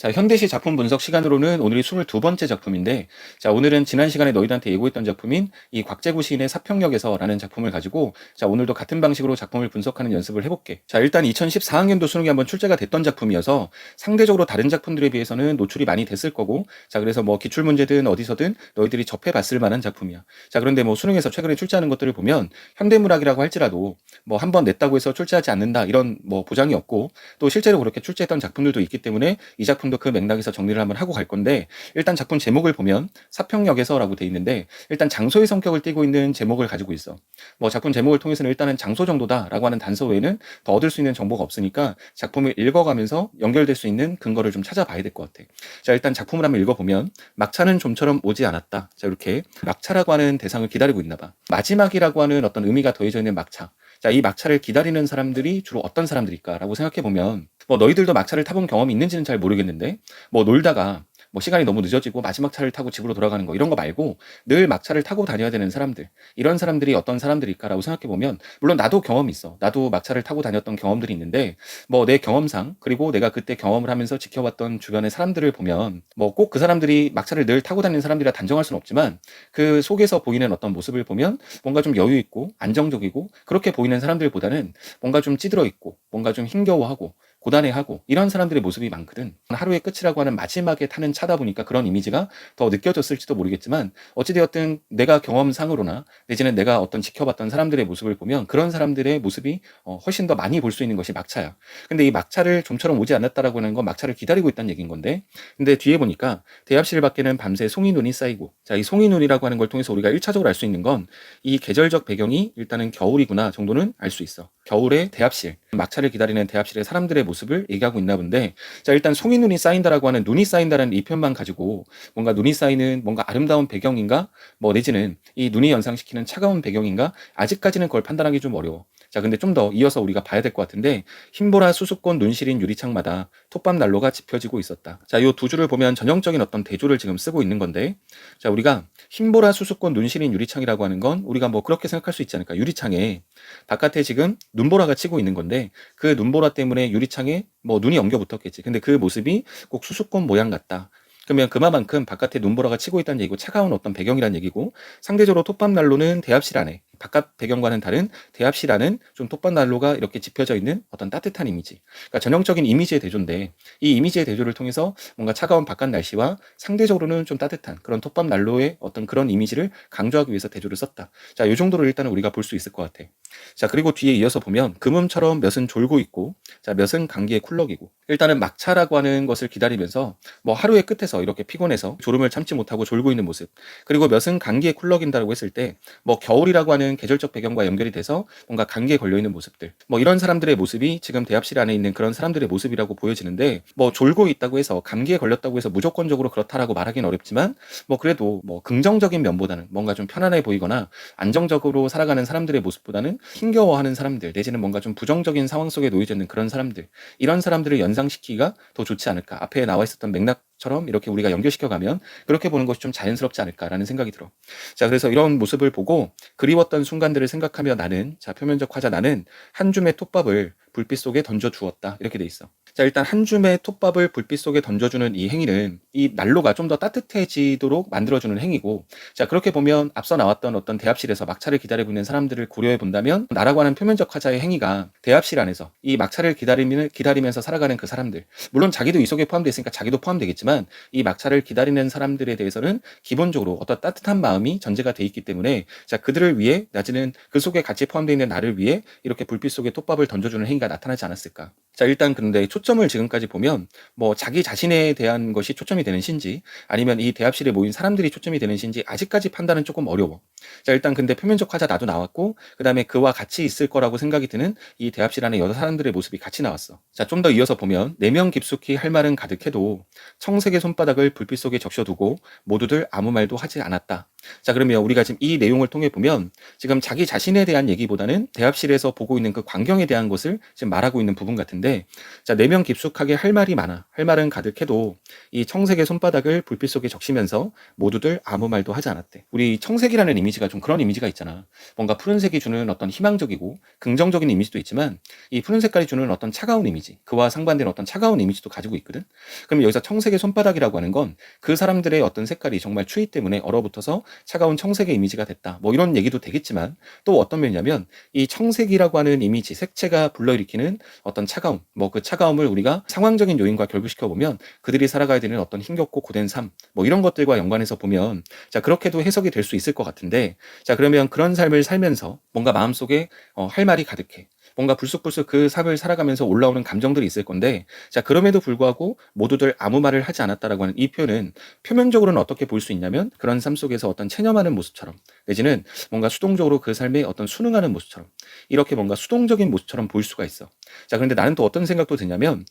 자, 현대시 작품 분석 시간으로는 오늘이 22번째 작품인데, 자, 오늘은 지난 시간에 너희들한테 예고했던 작품인 이 곽재구 시인의 사평역에서라는 작품을 가지고, 자, 오늘도 같은 방식으로 작품을 분석하는 연습을 해볼게. 자, 일단 2014학년도 수능에 한번 출제가 됐던 작품이어서 상대적으로 다른 작품들에 비해서는 노출이 많이 됐을 거고, 자, 그래서 뭐 기출문제든 어디서든 너희들이 접해봤을 만한 작품이야. 자, 그런데 뭐 수능에서 최근에 출제하는 것들을 보면 현대문학이라고 할지라도 뭐 한 번 냈다고 해서 출제하지 않는다 이런 뭐 보장이 없고, 또 실제로 그렇게 출제했던 작품들도 있기 때문에 이 작품도 그 맥락에서 정리를 한번 하고 갈 건데, 일단 작품 제목을 보면 사평역에서라고 돼 있는데, 일단 장소의 성격을 띠고 있는 제목을 가지고 있어. 뭐 작품 제목을 통해서는 일단은 장소 정도다라고 하는 단서 외에는 더 얻을 수 있는 정보가 없으니까 작품을 읽어가면서 연결될 수 있는 근거를 좀 찾아봐야 될 것 같아. 자, 일단 작품을 한번 읽어보면 막차는 좀처럼 오지 않았다. 자, 이렇게 막차라고 하는 대상을 기다리고 있나 봐. 마지막이라고 하는 어떤 의미가 더해져 있는 막차. 자, 이 막차를 기다리는 사람들이 주로 어떤 사람들일까라고 생각해보면, 뭐 너희들도 막차를 타본 경험이 있는지는 잘 모르겠는데, 뭐 놀다가 뭐 시간이 너무 늦어지고 마지막 차를 타고 집으로 돌아가는 거 이런 거 말고 늘 막차를 타고 다녀야 되는 사람들, 이런 사람들이 어떤 사람들일까라고 생각해보면, 물론 나도 경험이 있어. 나도 막차를 타고 다녔던 경험들이 있는데, 뭐 내 경험상 그리고 내가 그때 경험을 하면서 지켜봤던 주변의 사람들을 보면 뭐 꼭 그 사람들이 막차를 늘 타고 다니는 사람들이라 단정할 수는 없지만, 그 속에서 보이는 어떤 모습을 보면 뭔가 좀 여유 있고 안정적이고 그렇게 보이는 사람들보다는 뭔가 좀 찌들어 있고 뭔가 좀 힘겨워하고 고단해하고 이런 사람들의 모습이 많거든. 하루의 끝이라고 하는 마지막에 타는 차다 보니까 그런 이미지가 더 느껴졌을지도 모르겠지만, 어찌되었든 내가 경험상으로나 내지는 내가 어떤 지켜봤던 사람들의 모습을 보면 그런 사람들의 모습이 훨씬 더 많이 볼 수 있는 것이 막차야. 근데 이 막차를 좀처럼 오지 않았다라고 하는 건 막차를 기다리고 있다는 얘기인 건데, 근데 뒤에 보니까 대합실 밖에는 밤새 송이눈이 쌓이고, 자, 이 송이눈이라고 하는 걸 통해서 우리가 1차적으로 알 수 있는 건 이 계절적 배경이 일단은 겨울이구나 정도는 알 수 있어. 겨울에 대합실, 막차를 기다리는 대합실의 사람들의 모습을 얘기하고 있나 본데, 자, 일단 송이눈이 쌓인다라고 하는, 눈이 쌓인다라는 이 표현만 가지고 뭔가 눈이 쌓이는 뭔가 아름다운 배경인가, 뭐 내지는 이 눈이 연상시키는 차가운 배경인가, 아직까지는 그걸 판단하기 좀 어려워. 자, 근데 좀 더 이어서 우리가 봐야 될 것 같은데, 흰보라 수수꽃 눈시린 유리창마다 톱밥 난로가 지펴지고 있었다. 자, 요 두 줄을 보면 전형적인 어떤 대조를 지금 쓰고 있는 건데, 자, 우리가 흰보라 수수꽃 눈시린 유리창이라고 하는 건 우리가 뭐 그렇게 생각할 수 있지 않을까. 유리창에 바깥에 지금 눈보라가 치고 있는 건데, 그 눈보라 때문에 유리창에 뭐 눈이 엉겨 붙었겠지. 근데 그 모습이 꼭 수수꽃 모양 같다. 그러면 그만큼 바깥에 눈보라가 치고 있다는 얘기고 차가운 어떤 배경이라는 얘기고, 상대적으로 톱밥 난로는 대합실 안에, 바깥 배경과는 다른 대합실 안은 좀 톱밥 난로가 이렇게 지펴져 있는 어떤 따뜻한 이미지. 그러니까 전형적인 이미지의 대조인데, 이 이미지의 대조를 통해서 뭔가 차가운 바깥 날씨와 상대적으로는 좀 따뜻한 그런 톱밥 난로의 어떤 그런 이미지를 강조하기 위해서 대조를 썼다. 자, 이 정도로 일단은 우리가 볼 수 있을 것 같아. 자, 그리고 뒤에 이어서 보면 금음처럼 몇은 졸고 있고, 자, 몇은 감기에 쿨럭이고, 일단은 막차라고 하는 것을 기다리면서 뭐 하루의 끝에서 이렇게 피곤해서 졸음을 참지 못하고 졸고 있는 모습, 그리고 몇은 감기에 쿨럭인다라고 했을 때 뭐 겨울이라고 하는 계절적 배경과 연결이 돼서 뭔가 감기에 걸려 있는 모습들, 뭐 이런 사람들의 모습이 지금 대합실 안에 있는 그런 사람들의 모습이라고 보여지는데, 뭐 졸고 있다고 해서 감기에 걸렸다고 해서 무조건적으로 그렇다라고 말하기는 어렵지만, 뭐 그래도 뭐 긍정적인 면보다는 뭔가 좀 편안해 보이거나 안정적으로 살아가는 사람들의 모습보다는 힘겨워하는 사람들, 내지는 뭔가 좀 부정적인 상황 속에 놓여져 있는 그런 사람들, 이런 사람들을 연상시키기가 더 좋지 않을까. 앞에 나와 있었던 맥락처럼 이렇게 우리가 연결시켜가면 그렇게 보는 것이 좀 자연스럽지 않을까라는 생각이 들어. 자, 그래서 이런 모습을 보고 그리웠던 순간들을 생각하며 나는, 자, 표면적 화자 나는 한 줌의 톱밥을 불빛 속에 던져 주었다. 이렇게 돼 있어. 자, 일단 한 줌의 톱밥을 불빛 속에 던져주는 이 행위는 이 난로가 좀 더 따뜻해지도록 만들어주는 행위고, 자, 그렇게 보면 앞서 나왔던 어떤 대합실에서 막차를 기다리고 있는 사람들을 고려해 본다면, 나라고 하는 표면적 화자의 행위가 대합실 안에서 이 막차를 기다리면서 살아가는 그 사람들, 물론 자기도 이 속에 포함되어 있으니까 자기도 포함되겠지만, 이 막차를 기다리는 사람들에 대해서는 기본적으로 어떤 따뜻한 마음이 전제가 돼 있기 때문에, 자, 그들을 위해, 낮에는 그 속에 같이 포함되어 있는 나를 위해 이렇게 불빛 속에 톱밥을 던져주는 행위가 나타나지 않았을까. 자, 일단 근데 초점을 지금까지 보면 뭐 자기 자신에 대한 것이 초점이 되는 시인지, 아니면 이 대합실에 모인 사람들이 초점이 되는 시인지 아직까지 판단은 조금 어려워. 자, 일단 근데 표면적 화자 나도 나왔고, 그 다음에 그와 같이 있을 거라고 생각이 드는 이 대합실 안에 여러 사람들의 모습이 같이 나왔어. 자, 좀 더 이어서 보면 내면 깊숙이 할 말은 가득해도 청색의 손바닥을 불빛 속에 적셔두고 모두들 아무 말도 하지 않았다. 자, 그러면 우리가 지금 이 내용을 통해 보면 지금 자기 자신에 대한 얘기보다는 대합실에서 보고 있는 그 광경에 대한 것을 지금 말하고 있는 부분 같은데, 있는데, 자, 내면 깊숙하게 할 말이 많아. 할 말은 가득해도 이 청색의 손바닥을 불빛 속에 적시면서 모두들 아무 말도 하지 않았대. 우리 청색이라는 이미지가 좀 그런 이미지가 있잖아. 뭔가 푸른색이 주는 어떤 희망적이고 긍정적인 이미지도 있지만 이 푸른 색깔이 주는 어떤 차가운 이미지, 그와 상반된 어떤 차가운 이미지도 가지고 있거든. 그럼 여기서 청색의 손바닥이라고 하는 건 그 사람들의 어떤 색깔이 정말 추위 때문에 얼어붙어서 차가운 청색의 이미지가 됐다. 뭐 이런 얘기도 되겠지만, 또 어떤 면이냐면 이 청색이라고 하는 이미지, 색채가 불러일으키는 어떤 차가움, 뭐 그 차가움을 우리가 상황적인 요인과 결부시켜 보면 그들이 살아가야 되는 어떤 힘겹고 고된 삶, 뭐 이런 것들과 연관해서 보면, 자, 그렇게도 해석이 될 수 있을 것 같은데, 자, 그러면 그런 삶을 살면서 뭔가 마음속에 할 말이 가득해. 뭔가 불쑥불쑥 그 삶을 살아가면서 올라오는 감정들이 있을 건데, 자, 그럼에도 불구하고 모두들 아무 말을 하지 않았다라고 하는 이 표현은 표면적으로는 어떻게 볼 수 있냐면, 그런 삶 속에서 어떤 체념하는 모습처럼, 내지는 뭔가 수동적으로 그 삶에 어떤 순응하는 모습처럼, 이렇게 뭔가 수동적인 모습처럼 보일 수가 있어. 자, 그런데 나는 또 어떤 생각도 드냐면,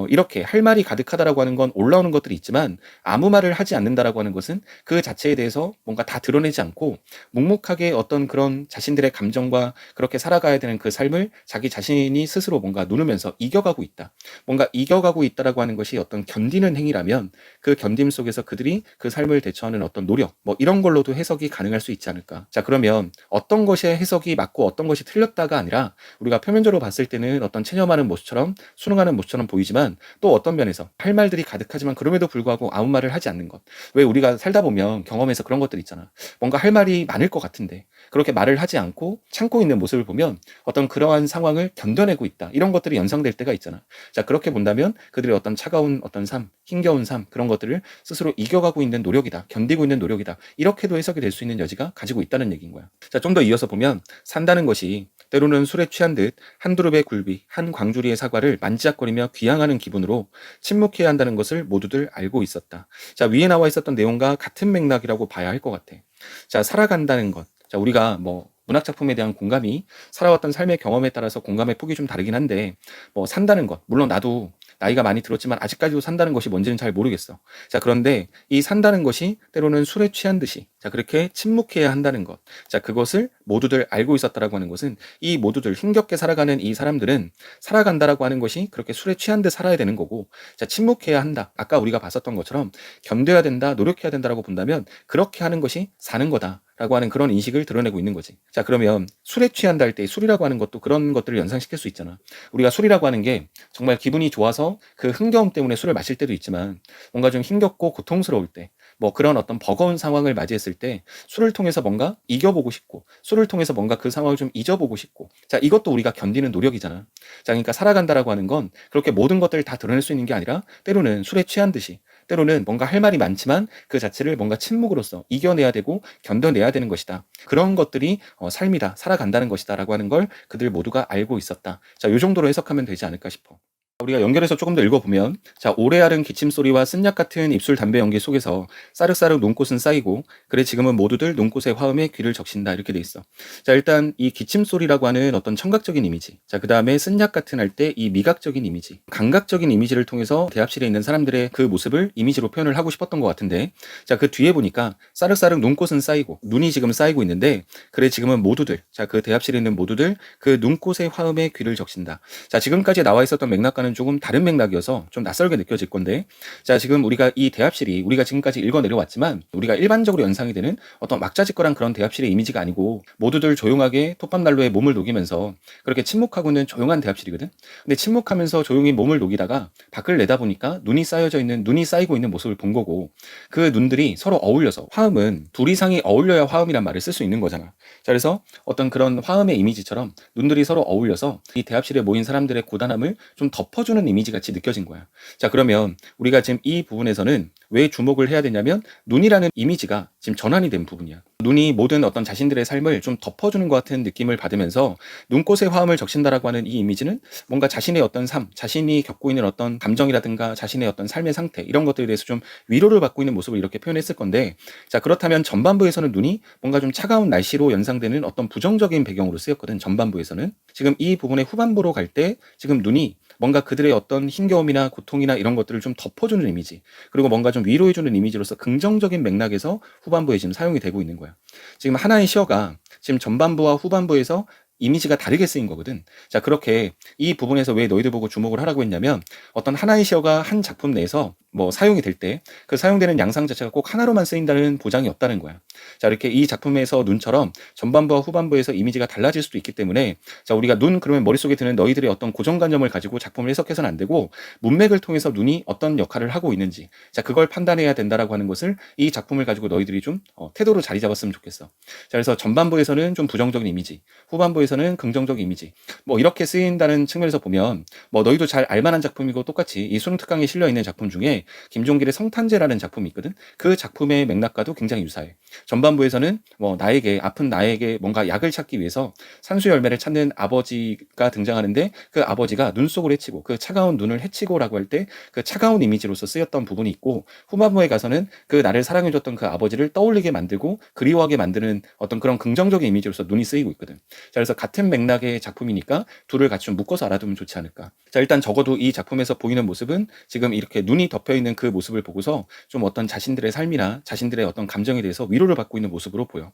이렇게 할 말이 가득하다라고 하는 건 올라오는 것들이 있지만, 아무 말을 하지 않는다라고 하는 것은 그 자체에 대해서 뭔가 다 드러내지 않고 묵묵하게 어떤 그런 자신들의 감정과 그렇게 살아가야 되는 그 삶을 자기 자신이 스스로 뭔가 누르면서 이겨가고 있다. 뭔가 이겨가고 있다라고 하는 것이 어떤 견디는 행위라면, 그 견딤 속에서 그들이 그 삶을 대처하는 어떤 노력, 뭐 이런 걸로도 해석이 가능할 수 있지 않을까. 자, 그러면 어떤 것의 해석이 맞고 어떤 것이 틀렸다가 아니라, 우리가 표면적으로 봤을 때는 어떤 체념하는 모습처럼 순응하는 모습처럼 보이지만, 또 어떤 면에서 할 말들이 가득하지만 그럼에도 불구하고 아무 말을 하지 않는 것. 왜 우리가 살다 보면 경험해서 그런 것들 있잖아. 뭔가 할 말이 많을 것 같은데 그렇게 말을 하지 않고 참고 있는 모습을 보면 어떤 그러한 상황을 견뎌내고 있다, 이런 것들이 연상될 때가 있잖아. 자, 그렇게 본다면 그들의 어떤 차가운 어떤 삶, 힘겨운 삶, 그런 것들을 스스로 이겨가고 있는 노력이다, 견디고 있는 노력이다, 이렇게도 해석이 될 수 있는 여지가 가지고 있다는 얘기인 거야. 자, 좀 더 이어서 보면, 산다는 것이 때로는 술에 취한 듯 한 그룹의 굴비, 한 광주리의 사과를 만지작거리며 귀향하는 기분으로 침묵해야 한다는 것을 모두들 알고 있었다. 자, 위에 나와 있었던 내용과 같은 맥락이라고 봐야 할 것 같아. 자, 살아간다는 것. 자, 우리가 뭐 문학 작품에 대한 공감이 살아왔던 삶의 경험에 따라서 공감의 폭이 좀 다르긴 한데, 뭐 산다는 것, 물론 나도 나이가 많이 들었지만 아직까지도 산다는 것이 뭔지는 잘 모르겠어. 자, 그런데 이 산다는 것이 때로는 술에 취한 듯이, 자, 그렇게 침묵해야 한다는 것. 자, 그것을 모두들 알고 있었다라고 하는 것은, 이 모두들 힘겹게 살아가는 이 사람들은 살아간다라고 하는 것이 그렇게 술에 취한 듯 살아야 되는 거고, 자, 침묵해야 한다, 아까 우리가 봤었던 것처럼 견뎌야 된다, 노력해야 된다라고 본다면 그렇게 하는 것이 사는 거다 라고 하는 그런 인식을 드러내고 있는 거지. 자, 그러면 술에 취한다 할 때 술이라고 하는 것도 그런 것들을 연상시킬 수 있잖아. 우리가 술이라고 하는 게 정말 기분이 좋아서 그 흥겨움 때문에 술을 마실 때도 있지만, 뭔가 좀 힘겹고 고통스러울 때, 뭐 그런 어떤 버거운 상황을 맞이했을 때 술을 통해서 뭔가 이겨보고 싶고, 술을 통해서 뭔가 그 상황을 좀 잊어보고 싶고, 자, 이것도 우리가 견디는 노력이잖아. 자, 그러니까 살아간다라고 하는 건 그렇게 모든 것들을 다 드러낼 수 있는 게 아니라, 때로는 술에 취한 듯이, 때로는 뭔가 할 말이 많지만 그 자체를 뭔가 침묵으로써 이겨내야 되고 견뎌내야 되는 것이다. 그런 것들이 삶이다, 살아간다는 것이다 라고 하는 걸 그들 모두가 알고 있었다. 자, 요 정도로 해석하면 되지 않을까 싶어. 우리가 연결해서 조금 더 읽어보면, 자, 오래 앓은 기침소리와 쓴약 같은 입술 담배 연기 속에서 싸륵싸륵 눈꽃은 쌓이고, 그래 지금은 모두들 눈꽃의 화음에 귀를 적신다, 이렇게 돼 있어. 자, 일단 이 기침소리라고 하는 어떤 청각적인 이미지, 자, 그 다음에 쓴약 같은 할 때 이 미각적인 이미지, 감각적인 이미지를 통해서 대합실에 있는 사람들의 그 모습을 이미지로 표현을 하고 싶었던 것 같은데, 자, 그 뒤에 보니까 싸륵싸륵 눈꽃은 쌓이고, 눈이 지금 쌓이고 있는데, 그래 지금은 모두들, 자, 그 대합실에 있는 모두들 그 눈꽃의 화음에 귀를 적신다. 자, 지금까지 나와 있었던 맥락과는 조금 다른 맥락이어서 좀 낯설게 느껴질 건데, 자, 지금 우리가 이 대합실이 우리가 지금까지 읽어 내려왔지만, 우리가 일반적으로 연상이 되는 어떤 막자지껄한 그런 대합실의 이미지가 아니고, 모두들 조용하게 톱밥난로에 몸을 녹이면서 그렇게 침묵하고 있는 조용한 대합실이거든. 근데 침묵하면서 조용히 몸을 녹이다가 밖을 내다보니까 눈이 쌓여져 있는, 눈이 쌓이고 있는 모습을 본 거고, 그 눈들이 서로 어울려서, 화음은 둘 이상이 어울려야 화음이란 말을 쓸 수 있는 거잖아. 자, 그래서 어떤 그런 화음의 이미지처럼 눈들이 서로 어울려서 이 대합실에 모인 사람들의 고단함을 좀 덮어주는 이미지 같이 느껴진 거야. 자, 그러면 우리가 지금 이 부분에서는 왜 주목을 해야 되냐면, 눈이라는 이미지가 지금 전환이 된 부분이야. 눈이 모든 어떤 자신들의 삶을 좀 덮어주는 것 같은 느낌을 받으면서 눈꽃에 화음을 적신다라고 하는 이 이미지는 뭔가 자신의 어떤 삶, 자신이 겪고 있는 어떤 감정이라든가 자신의 어떤 삶의 상태, 이런 것들에 대해서 좀 위로를 받고 있는 모습을 이렇게 표현했을 건데, 자, 그렇다면 전반부에서는 눈이 뭔가 좀 차가운 날씨로 연상되는 어떤 부정적인 배경으로 쓰였거든. 전반부에서는. 지금 이 부분의 후반부로 갈 때 지금 눈이 뭔가 그들의 어떤 힘겨움이나 고통이나 이런 것들을 좀 덮어주는 이미지, 그리고 뭔가 좀 위로해주는 이미지로서 긍정적인 맥락에서 후반부에 지금 사용이 되고 있는 거야. 지금 하나의 시어가 지금 전반부와 후반부에서 이미지가 다르게 쓰인 거거든. 자, 그렇게 이 부분에서 왜 너희들 보고 주목을 하라고 했냐면 어떤 하나의 시어가 한 작품 내에서 뭐 사용이 될 때 그 사용되는 양상 자체가 꼭 하나로만 쓰인다는 보장이 없다는 거야. 자, 이렇게 이 작품에서 눈처럼 전반부와 후반부에서 이미지가 달라질 수도 있기 때문에 자, 우리가 눈 그러면 머릿속에 드는 너희들의 어떤 고정관념을 가지고 작품을 해석해서는 안 되고 문맥을 통해서 눈이 어떤 역할을 하고 있는지 자, 그걸 판단해야 된다라고 하는 것을 이 작품을 가지고 너희들이 좀 태도로 자리 잡았으면 좋겠어. 자, 그래서 전반부에서는 좀 부정적인 이미지, 후반부에서는 긍정적 이미지 뭐 이렇게 쓰인다는 측면에서 보면 뭐 너희도 잘 알만한 작품이고 똑같이 이 수능 특강에 실려 있는 작품 중에 김종길의 성탄제라는 작품이 있거든. 그 작품의 맥락과도 굉장히 유사해. 전반부에서는 뭐 나에게 아픈 나에게 뭔가 약을 찾기 위해서 산수 열매를 찾는 아버지가 등장하는데 그 아버지가 눈 속을 헤치고 그 차가운 눈을 헤치고라고 할 때 그 차가운 이미지로서 쓰였던 부분이 있고 후반부에 가서는 그 나를 사랑해줬던 그 아버지를 떠올리게 만들고 그리워하게 만드는 어떤 그런 긍정적인 이미지로서 눈이 쓰이고 있거든. 자, 그래서 같은 맥락의 작품이니까 둘을 같이 좀 묶어서 알아두면 좋지 않을까. 자, 일단 적어도 이 작품에서 보이는 모습은 지금 이렇게 눈이 덮여있는 그 모습을 보고서 좀 어떤 자신들의 삶이나 자신들의 어떤 감정에 대해서 위로를 받고 있는 모습으로 보여.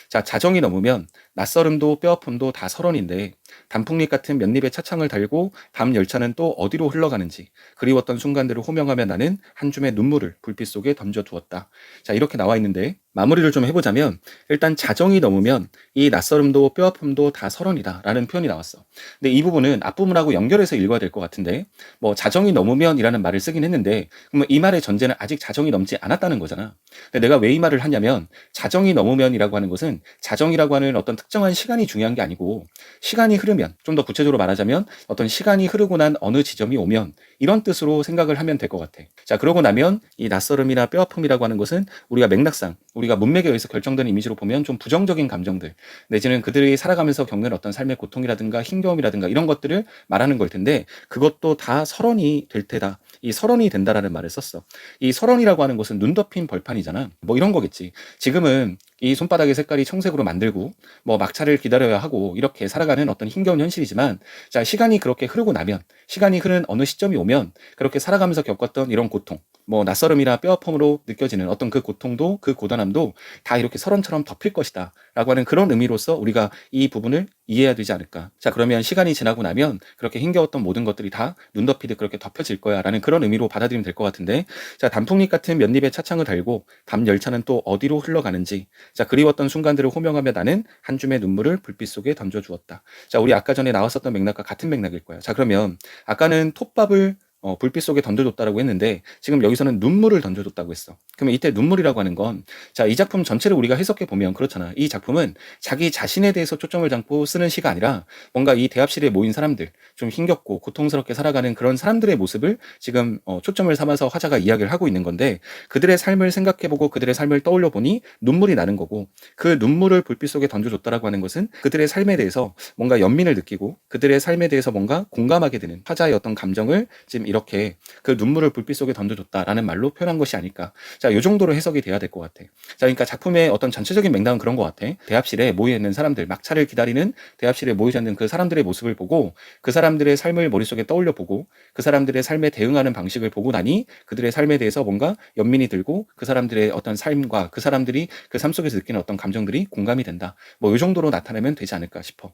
자, 자정이 넘으면 낯설음도 뼈아픔도 다 서론인데 단풍잎 같은 맨입에 차창을 달고 밤 열차는 또 어디로 흘러가는지 그리웠던 순간들을 호명하며 나는 한 줌의 눈물을 불빛 속에 던져두었다. 자, 이렇게 나와 있는데 마무리를 좀 해보자면 일단 자정이 넘으면 이 낯설음도 뼈아픔도 다 서론이다 라는 표현이 나왔어. 근데 이 부분은 앞부분하고 연결해서 읽어야 될 것 같은데 뭐 자정이 넘으면 이라는 말을 쓰긴 했는데 그러면 이 말의 전제는 아직 자정이 넘지 않았다는 거잖아. 근데 내가 왜 이 말을 하냐면 자정이 넘으면 이라고 하는 것은 자정이라고 하는 어떤 특정한 시간이 중요한 게 아니고 시간이 흐르면 좀 더 구체적으로 말하자면 어떤 시간이 흐르고 난 어느 지점이 오면 이런 뜻으로 생각을 하면 될 것 같아. 자, 그러고 나면 이 낯설음이나 뼈아픔이라고 하는 것은 우리가 맥락상 우리가 문맥에 의해서 결정되는 이미지로 보면 좀 부정적인 감정들 내지는 그들이 살아가면서 겪는 어떤 삶의 고통이라든가 힘겨움이라든가 이런 것들을 말하는 걸 텐데 그것도 다 설원이 될 테다. 이 설원이 된다라는 말을 썼어. 이 설원이라고 하는 것은 눈 덮인 벌판이잖아. 뭐 이런 거겠지. 지금은 이 손바닥의 색깔이 청색으로 만들고 뭐 막차를 기다려야 하고 이렇게 살아가는 어떤 힘겨운 현실이지만 자, 시간이 그렇게 흐르고 나면 시간이 흐른 어느 시점이 오면 그렇게 살아가면서 겪었던 이런 고통 뭐 낯설음이나 뼈아픔으로 느껴지는 어떤 그 고통도 그 고단함도 다 이렇게 설원처럼 덮일 것이다 라고 하는 그런 의미로서 우리가 이 부분을 이해해야 되지 않을까. 자, 그러면 시간이 지나고 나면 그렇게 힘겨웠던 모든 것들이 다 눈 덮이듯 그렇게 덮여질 거야 라는 그런 의미로 받아들이면 될 것 같은데 자, 단풍잎 같은 맨입에 차창을 달고 밤 열차는 또 어디로 흘러가는지 자, 그리웠던 순간들을 호명하며 나는 한 줌의 눈물을 불빛 속에 던져주었다. 자, 우리 아까 전에 나왔었던 맥락과 같은 맥락일 거야. 자, 그러면 아까는 톱밥을 불빛 속에 던져줬다라고 했는데 지금 여기서는 눈물을 던져줬다고 했어. 그러면 이때 눈물이라고 하는 건 자, 이 작품 전체를 우리가 해석해 보면 그렇잖아. 이 작품은 자기 자신에 대해서 초점을 잡고 쓰는 시가 아니라 뭔가 이 대합실에 모인 사람들 좀 힘겹고 고통스럽게 살아가는 그런 사람들의 모습을 지금 초점을 삼아서 화자가 이야기를 하고 있는 건데 그들의 삶을 생각해보고 그들의 삶을 떠올려 보니 눈물이 나는 거고 그 눈물을 불빛 속에 던져줬다라고 하는 것은 그들의 삶에 대해서 뭔가 연민을 느끼고 그들의 삶에 대해서 뭔가 공감하게 되는 화자의 어떤 감정을 지금 이렇게 그 눈물을 불빛 속에 던져줬다라는 말로 표현한 것이 아닐까. 자, 요 정도로 해석이 돼야 될 것 같아. 자, 그러니까 작품의 어떤 전체적인 맥락은 그런 것 같아. 대합실에 모여있는 사람들, 막차를 기다리는 대합실에 모여져 있는 그 사람들의 모습을 보고 그 사람들의 삶을 머릿속에 떠올려 보고 그 사람들의 삶에 대응하는 방식을 보고 나니 그들의 삶에 대해서 뭔가 연민이 들고 그 사람들의 어떤 삶과 그 사람들이 그 삶 속에서 느끼는 어떤 감정들이 공감이 된다. 뭐 요 정도로 나타내면 되지 않을까 싶어.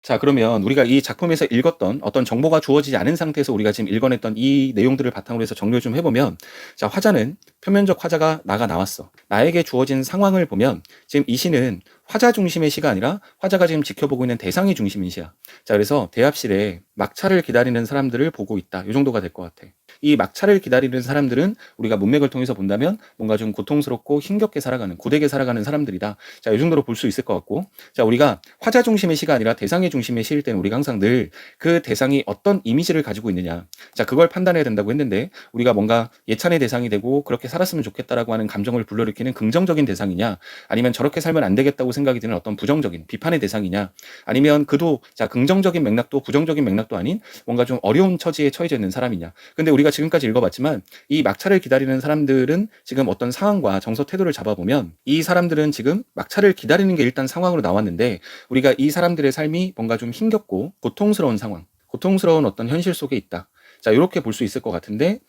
자, 그러면 우리가 이 작품에서 읽었던 어떤 정보가 주어지지 않은 상태에서 우리가 지금 읽어냈던 이 내용들을 바탕으로 해서 정리를 좀 해보면 자, 화자는 표면적 화자가 나가 나왔어. 나에게 주어진 상황을 보면 지금 이 시는 화자 중심의 시가 아니라 화자가 지금 지켜보고 있는 대상이 중심인 시야. 자, 그래서 대합실에 막차를 기다리는 사람들을 보고 있다. 이 정도가 될 것 같아. 이 막차를 기다리는 사람들은 우리가 문맥을 통해서 본다면 뭔가 좀 고통스럽고 힘겹게 살아가는, 고되게 살아가는 사람들이다. 자, 이 정도로 볼 수 있을 것 같고. 자, 우리가 화자 중심의 시가 아니라 대상의 중심의 시일 때는 우리가 항상 늘 그 대상이 어떤 이미지를 가지고 있느냐. 자, 그걸 판단해야 된다고 했는데 우리가 뭔가 예찬의 대상이 되고 그렇게 살았으면 좋겠다라고 하는 감정을 불러일으키는 긍정적인 대상이냐 아니면 저렇게 살면 안 되겠다고 생각이 드는 어떤 부정적인 비판의 대상이냐 아니면 그도 자 긍정적인 맥락도 부정적인 맥락도 아닌 뭔가 좀 어려운 처지에 처해져 있는 사람이냐. 근데 우리가 지금까지 읽어봤지만 이 막차를 기다리는 사람들은 지금 어떤 상황과 정서 태도를 잡아보면 이 사람들은 지금 막차를 기다리는 게 일단 상황으로 나왔는데 우리가 이 사람들의 삶이 뭔가 좀 힘겹고 고통스러운 상황, 고통스러운 어떤 현실 속에 있다. 자, 이렇게 볼 수 있을 것 같은데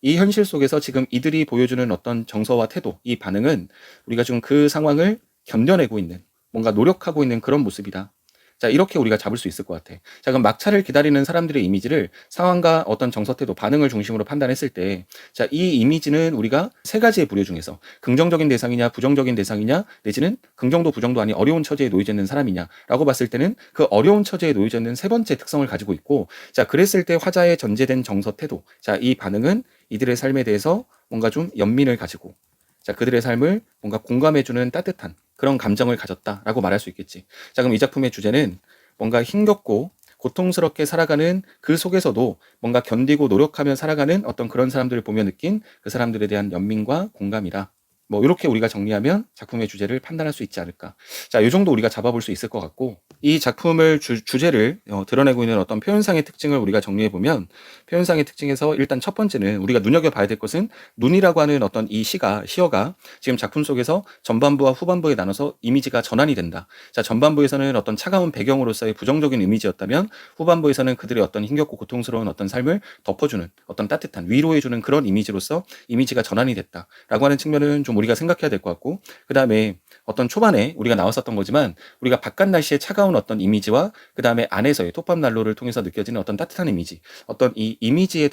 이 현실 속에서 지금 이들이 보여주는 어떤 정서와 태도, 이 반응은 우리가 지금 그 상황을 견뎌내고 있는, 뭔가 노력하고 있는 그런 모습이다. 자, 이렇게 우리가 잡을 수 있을 것 같아. 자, 그럼 막차를 기다리는 사람들의 이미지를 상황과 어떤 정서, 태도, 반응을 중심으로 판단했을 때, 자, 이 이미지는 우리가 세 가지의 부류 중에서 긍정적인 대상이냐, 부정적인 대상이냐, 내지는 긍정도 부정도 아닌 어려운 처지에 놓여져 있는 사람이냐라고 봤을 때는 그 어려운 처지에 놓여져 있는 세 번째 특성을 가지고 있고, 자, 그랬을 때 화자의 전제된 정서, 태도, 자, 이 반응은 이들의 삶에 대해서 뭔가 좀 연민을 가지고, 자, 그들의 삶을 뭔가 공감해주는 따뜻한 그런 감정을 가졌다라고 말할 수 있겠지. 자, 그럼 이 작품의 주제는 뭔가 힘겹고 고통스럽게 살아가는 그 속에서도 뭔가 견디고 노력하며 살아가는 어떤 그런 사람들을 보며 느낀 그 사람들에 대한 연민과 공감이라. 뭐 이렇게 우리가 정리하면 작품의 주제를 판단할 수 있지 않을까. 자, 이 정도 우리가 잡아볼 수 있을 것 같고, 이 작품을 주제를 드러내고 있는 어떤 표현상의 특징을 우리가 정리해 보면, 표현상의 특징에서 일단 첫 번째는 우리가 눈여겨봐야 될 것은, 눈이라고 하는 어떤 이 시어가 지금 작품 속에서 전반부와 후반부에 나눠서 이미지가 전환이 된다. 자, 전반부에서는 어떤 차가운 배경으로서의 부정적인 이미지였다면, 후반부에서는 그들의 어떤 힘겹고 고통스러운 어떤 삶을 덮어주는 어떤 따뜻한 위로해주는 그런 이미지로서 이미지가 전환이 됐다라고 하는 측면은 좀 우리가 생각해야 될 것 같고, 그 다음에 어떤 초반에 우리가 나왔었던 거지만, 우리가 바깥 날씨의 차가운 어떤 이미지와 그 다음에 안에서의 톱밥 난로를 통해서 느껴지는 어떤 따뜻한 이미지, 어떤 이 이미지의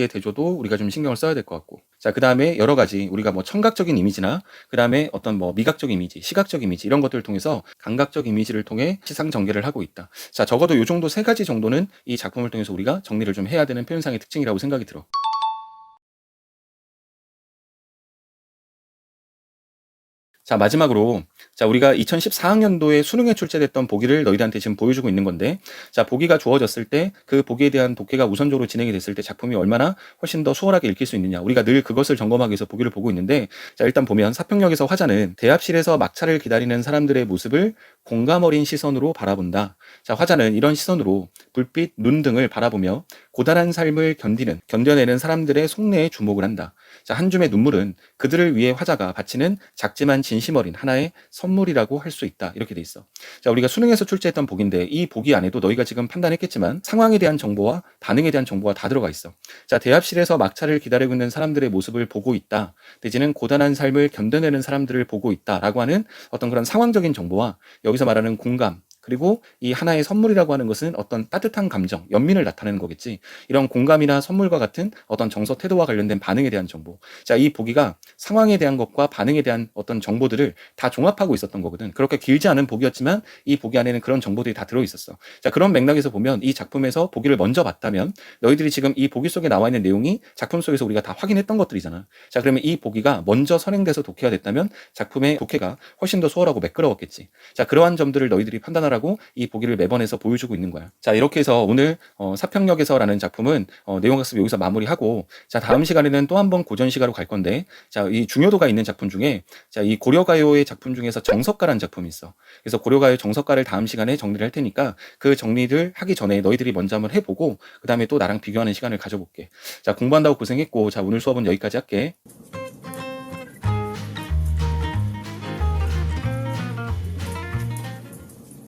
대조도 우리가 좀 신경을 써야 될 것 같고, 자, 그 다음에 여러 가지 우리가 뭐 청각적인 이미지나 그 다음에 어떤 뭐 미각적 이미지, 시각적 이미지 이런 것들을 통해서 감각적 이미지를 통해 시상 전개를 하고 있다. 자, 적어도 이 정도 세 가지 정도는 이 작품을 통해서 우리가 정리를 좀 해야 되는 표현상의 특징이라고 생각이 들어. 자, 마지막으로, 자, 우리가 2014학년도에 수능에 출제됐던 보기를 너희들한테 지금 보여주고 있는 건데, 자, 보기가 주어졌을 때 그 보기에 대한 독해가 우선적으로 진행이 됐을 때 작품이 얼마나 훨씬 더 수월하게 읽힐 수 있느냐. 우리가 늘 그것을 점검하기 위해서 보기를 보고 있는데, 자, 일단 보면 사평역에서 화자는 대합실에서 막차를 기다리는 사람들의 모습을 공감 어린 시선으로 바라본다. 자, 화자는 이런 시선으로 불빛, 눈 등을 바라보며 고단한 삶을 견뎌내는 사람들의 속내에 주목을 한다. 자, 한 줌의 눈물은 그들을 위해 화자가 바치는 작지만 진심 어린 하나의 선물이라고 할 수 있다. 이렇게 돼 있어. 자, 우리가 수능에서 출제했던 보기인데, 이 보기 안에도 너희가 지금 판단했겠지만 상황에 대한 정보와 반응에 대한 정보가 다 들어가 있어. 자, 대합실에서 막차를 기다리고 있는 사람들의 모습을 보고 있다. 내지는 고단한 삶을 견뎌내는 사람들을 보고 있다라고 하는 어떤 그런 상황적인 정보와 여기서 말하는 공감, 그리고 이 하나의 선물이라고 하는 것은 어떤 따뜻한 감정, 연민을 나타내는 거겠지. 이런 공감이나 선물과 같은 어떤 정서 태도와 관련된 반응에 대한 정보. 자, 이 보기가 상황에 대한 것과 반응에 대한 어떤 정보들을 다 종합하고 있었던 거거든. 그렇게 길지 않은 보기였지만 이 보기 안에는 그런 정보들이 다 들어있었어. 자, 그런 맥락에서 보면 이 작품에서 보기를 먼저 봤다면 너희들이 지금 이 보기 속에 나와 있는 내용이 작품 속에서 우리가 다 확인했던 것들이잖아. 자, 그러면 이 보기가 먼저 선행돼서 독해가 됐다면 작품의 독해가 훨씬 더 수월하고 매끄러웠겠지. 자, 그러한 점들을 너희들이 판단하라고 이 보기를 매번 해서 보여주고 있는 거야. 자, 이렇게 해서 오늘 사평역에서라는 작품은 내용학습 여기서 마무리하고, 자, 다음 시간에는 또 한 번 고전 시가로 갈 건데, 자, 이 중요도가 있는 작품 중에, 자, 이 고려가요의 작품 중에서 정석가라는 작품이 있어. 그래서 고려가요 정석가를 다음 시간에 정리를 할 테니까 그 정리를 하기 전에 너희들이 먼저 한번 해보고 그 다음에 또 나랑 비교하는 시간을 가져볼게. 자, 공부한다고 고생했고, 자, 오늘 수업은 여기까지 할게.